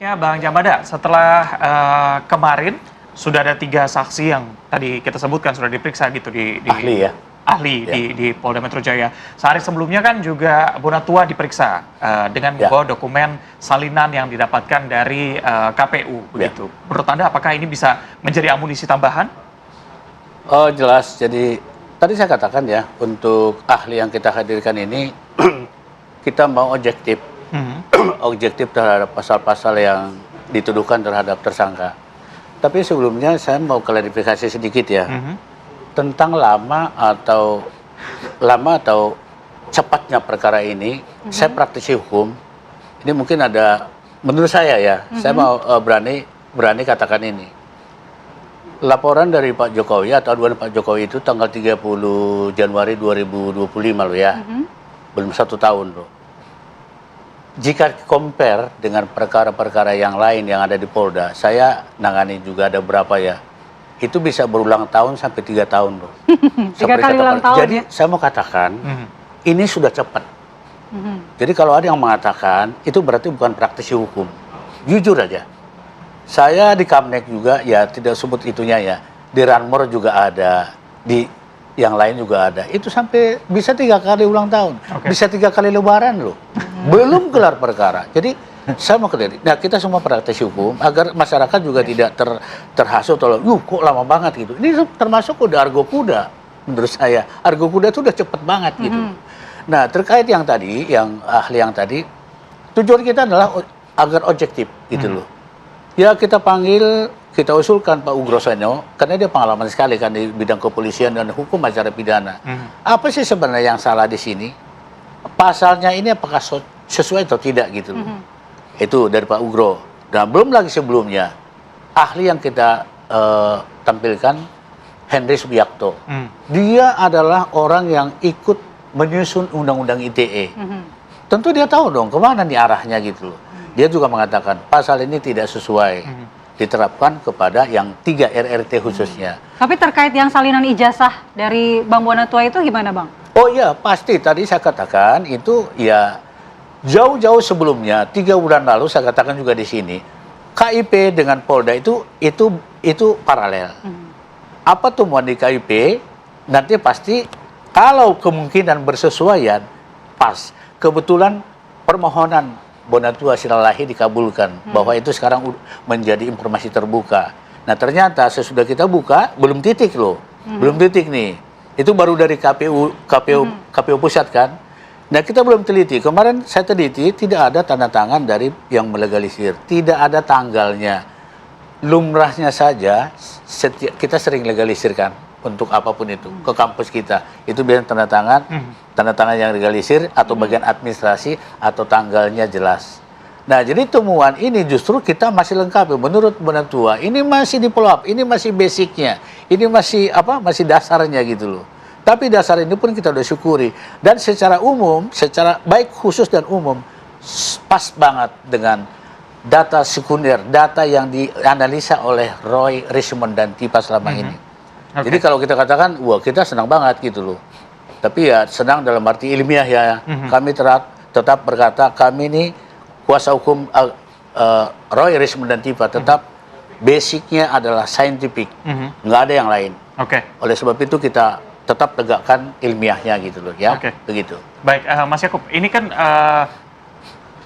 Ya, Bang Jambada, setelah kemarin sudah ada 3 saksi yang tadi kita sebutkan sudah diperiksa gitu di Ahli ya? ahli Ya. di Polda Metro Jaya. Sehari sebelumnya kan juga Bonatua diperiksa dengan Ya. membawa dokumen salinan yang didapatkan dari KPU begitu. Menurut Anda apakah ini bisa menjadi amunisi tambahan? Oh jelas, jadi tadi saya katakan ya, untuk ahli yang kita hadirkan ini, kita mau objektif. Objektif terhadap pasal-pasal yang dituduhkan terhadap tersangka. Tapi sebelumnya saya mau klarifikasi sedikit ya, tentang lama atau cepatnya perkara ini. Saya praktisi hukum, ini mungkin ada, menurut saya ya, saya mau berani katakan ini. Laporan dari Pak Jokowi atau aduan Pak Jokowi itu tanggal 30 Januari 2025 loh ya, belum 1 tahun loh. Jika compare dengan perkara-perkara yang lain yang ada di Polda, saya nangani juga ada berapa ya, itu bisa berulang tahun sampai 3 tahun loh. 3 kali ulang tahun. Jadi saya mau katakan, ini sudah cepat. Jadi kalau ada yang mengatakan, itu berarti bukan praktisi hukum. Jujur aja. Saya di Kamnek juga, ya tidak sebut itunya ya, di Ranmor juga ada, di yang lain juga ada. Itu sampai bisa 3 kali ulang tahun, bisa 3 kali lebaran loh. Belum gelar perkara. Jadi saya mau kelirik. Nah kita semua praktisi hukum agar masyarakat juga tidak terhasut oleh, kok lama banget gitu. Ini termasuk udah argo kuda menurut saya. Argo kuda itu udah cepet banget gitu. Nah terkait yang tadi, yang ahli yang tadi, tujuan kita adalah agar objektif gitu loh. Ya kita panggil, kita usulkan Pak Ugrosono, karena dia pengalaman sekali kan di bidang kepolisian dan hukum acara pidana. Apa sih sebenarnya yang salah di sini? Pasalnya ini apakah sesuai atau tidak gitu loh. Itu dari Pak Ugro. Dan belum lagi sebelumnya, ahli yang kita tampilkan, Henry Subiakto. Dia adalah orang yang ikut menyusun undang-undang ITE. Tentu dia tahu dong kemana nih arahnya gitu loh. Dia juga mengatakan pasal ini tidak sesuai diterapkan kepada yang 3 RRT khususnya. Tapi terkait yang salinan ijazah dari Bang Bonatua itu gimana Bang? Oh iya pasti, tadi saya katakan itu ya jauh-jauh sebelumnya, 3 bulan lalu saya katakan juga di sini, KIP dengan Polda itu paralel. Apa temuan di KIP, nanti pasti kalau kemungkinan bersesuaian, pas. Kebetulan permohonan Bonatua Silalahi dikabulkan, bahwa itu sekarang menjadi informasi terbuka. Nah ternyata sesudah kita buka, belum titik loh, belum titik nih. Itu baru dari KPU pusat kan. Nah kita belum teliti. Kemarin saya teliti tidak ada tanda tangan dari yang melegalisir, tidak ada tanggalnya. Lumrahnya saja kita sering legalisir kan untuk apapun itu ke kampus kita. Itu biar tanda tangan yang legalisir atau bagian administrasi atau tanggalnya jelas. Nah jadi temuan ini justru kita masih lengkap. Menurut Bonatua ini masih di follow up, ini masih basicnya, ini masih masih dasarnya gitu loh. Tapi dasar ini pun kita udah syukuri, dan secara umum, secara baik khusus dan umum pas banget dengan data sekunder, data yang dianalisa oleh Roy, Richmond dan Tipa selama ini. Jadi kalau kita katakan, wah kita senang banget gitu loh. Tapi ya senang dalam arti ilmiah ya. Kami tetap berkata kami ini kuasa hukum Roy, Richmond dan Tipa tetap basicnya adalah scientific, nggak ada yang lain. Oleh sebab itu kita tetap tegakkan ilmiahnya gitu loh ya. Begitu. Baik, Mas Yakub, ini kan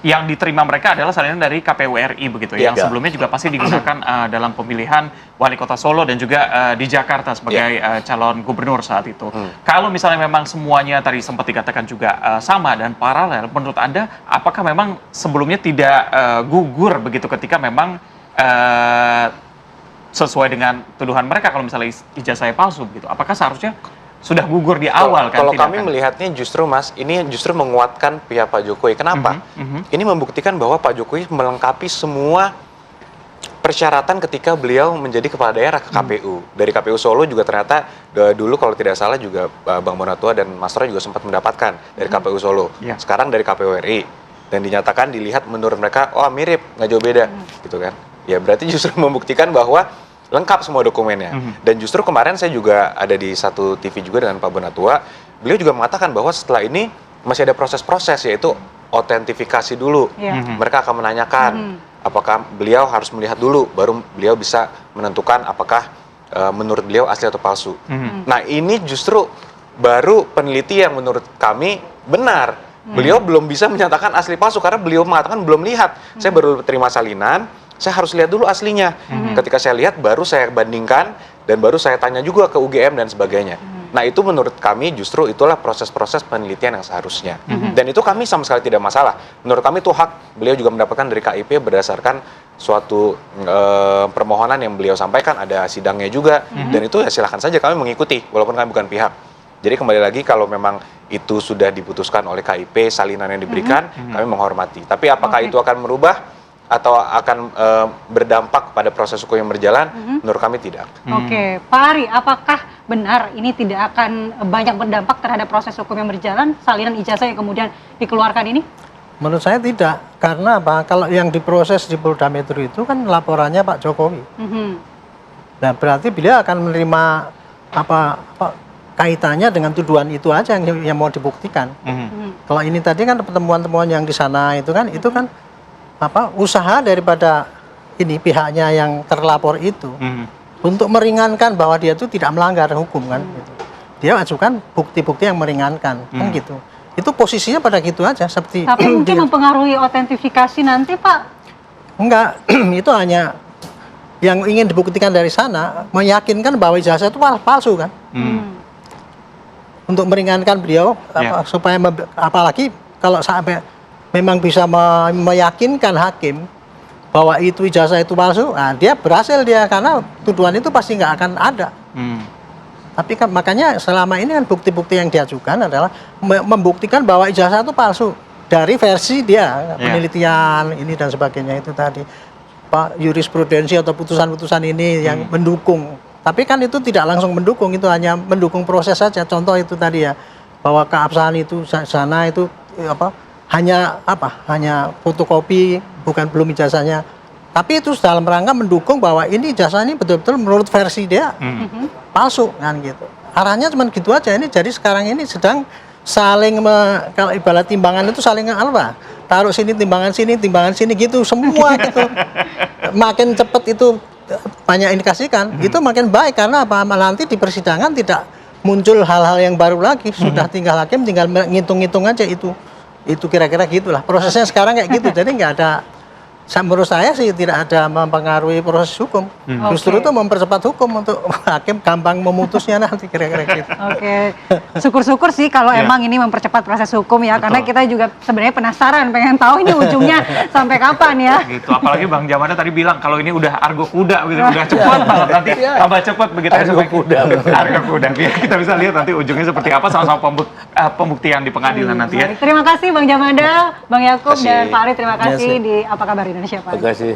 yang diterima mereka adalah salinan dari KPU RI begitu ya. Yang sebelumnya juga pasti digunakan dalam pemilihan wali kota Solo dan juga di Jakarta sebagai calon gubernur saat itu. Kalau misalnya memang semuanya tadi sempat dikatakan juga sama dan paralel, menurut Anda apakah memang sebelumnya tidak gugur begitu ketika memang sesuai dengan tuduhan mereka kalau misalnya ijazahnya palsu begitu? Apakah seharusnya sudah gugur di awal kan? Kalau kami melihatnya justru Mas, ini justru menguatkan pihak Pak Jokowi. Kenapa? Ini membuktikan bahwa Pak Jokowi melengkapi semua persyaratan ketika beliau menjadi kepala daerah ke KPU. Dari KPU Solo juga ternyata dulu kalau tidak salah juga Bang Bonatua dan Mas Roy juga sempat mendapatkan dari KPU Solo. Sekarang dari KPU RI. Dan dinyatakan dilihat menurut mereka, oh mirip, nggak jauh beda. Gitu kan. Ya berarti justru membuktikan bahwa lengkap semua dokumennya. Dan justru kemarin saya juga ada di satu TV juga dengan Pak Bonatua, beliau juga mengatakan bahwa setelah ini masih ada proses-proses, yaitu autentifikasi dulu. Mereka akan menanyakan apakah beliau harus melihat dulu, baru beliau bisa menentukan apakah menurut beliau asli atau palsu. Nah ini justru baru peneliti yang menurut kami benar. Beliau belum bisa menyatakan asli palsu karena beliau mengatakan belum lihat. Saya baru terima salinan, saya harus lihat dulu aslinya. Ketika saya lihat, baru saya bandingkan dan baru saya tanya juga ke UGM dan sebagainya. Nah itu menurut kami justru itulah proses-proses penelitian yang seharusnya. Dan itu kami sama sekali tidak masalah. Menurut kami itu hak. Beliau juga mendapatkan dari KIP berdasarkan suatu permohonan yang beliau sampaikan, ada sidangnya juga. Dan itu ya silahkan saja kami mengikuti, walaupun kami bukan pihak. Jadi kembali lagi kalau memang itu sudah diputuskan oleh KIP, salinan yang diberikan, kami menghormati. Tapi apakah itu akan merubah atau akan berdampak pada proses hukum yang berjalan? Menurut kami tidak. Oke, Pak Ari, apakah benar ini tidak akan banyak berdampak terhadap proses hukum yang berjalan, salinan ijazah yang kemudian dikeluarkan ini? Menurut saya tidak, karena apa? Kalau yang diproses di Polda Metro itu kan laporannya Pak Jokowi. Nah, berarti beliau akan menerima apa kaitannya dengan tuduhan itu aja yang mau dibuktikan. Kalau ini tadi kan pertemuan-pertemuan yang di sana itu kan usaha daripada ini pihaknya yang terlapor itu untuk meringankan bahwa dia itu tidak melanggar hukum kan. Gitu. Dia ajukan bukti-bukti yang meringankan kan gitu. Itu posisinya pada gitu aja seperti. Tapi mungkin mempengaruhi otentifikasi nanti, Pak? Enggak, itu hanya yang ingin dibuktikan dari sana meyakinkan bahwa ijazah itu palsu kan. Untuk meringankan beliau supaya apalagi kalau sampai memang bisa meyakinkan hakim bahwa itu ijazah itu palsu, nah dia berhasil karena tuduhan itu pasti nggak akan ada. Tapi kan makanya selama ini kan bukti-bukti yang diajukan adalah membuktikan bahwa ijazah itu palsu dari versi dia penelitian ini dan sebagainya itu tadi, Pak, jurisprudensi atau putusan-putusan ini yang mendukung. Tapi kan itu tidak langsung mendukung, itu hanya mendukung proses saja. Contoh itu tadi ya, bahwa keabsahan itu sana itu hanya fotokopi, belum ijazahnya. Tapi itu dalam rangka mendukung bahwa ini ijazah ini betul-betul menurut versi dia palsu kan gitu. Arahnya cuma gitu aja. Ini jadi sekarang ini sedang saling kalau ibarat timbangan itu saling taruh sini timbangan sini gitu semua gitu. Makin cepat itu banyak indikasikan, itu makin baik karena apa? Nanti di persidangan tidak muncul hal-hal yang baru lagi, sudah tinggal hakim tinggal ngitung-ngitung aja itu kira-kira gitulah prosesnya sekarang kayak gitu. Jadi nggak ada, menurut saya sih tidak ada mempengaruhi proses hukum, justru itu mempercepat hukum untuk hakim gampang memutusnya nanti kira-kira gitu. Oke, syukur-syukur sih kalau emang ini mempercepat proses hukum ya. Betul. Karena kita juga sebenarnya penasaran, pengen tahu ini ujungnya sampai kapan ya. Gitu, apalagi Bang Jamada tadi bilang kalau ini udah argo kuda gitu, udah cepat banget nanti tambah cepat begitu argo kuda. Argo kuda. Biar kita bisa lihat nanti ujungnya seperti apa sama-sama pembuktian di pengadilan nanti ya. Terima kasih Bang Jamada, Bang Yakub dan Pak Ari, terima kasih di Apa Kabar Indonesia Pak. Terima kasih.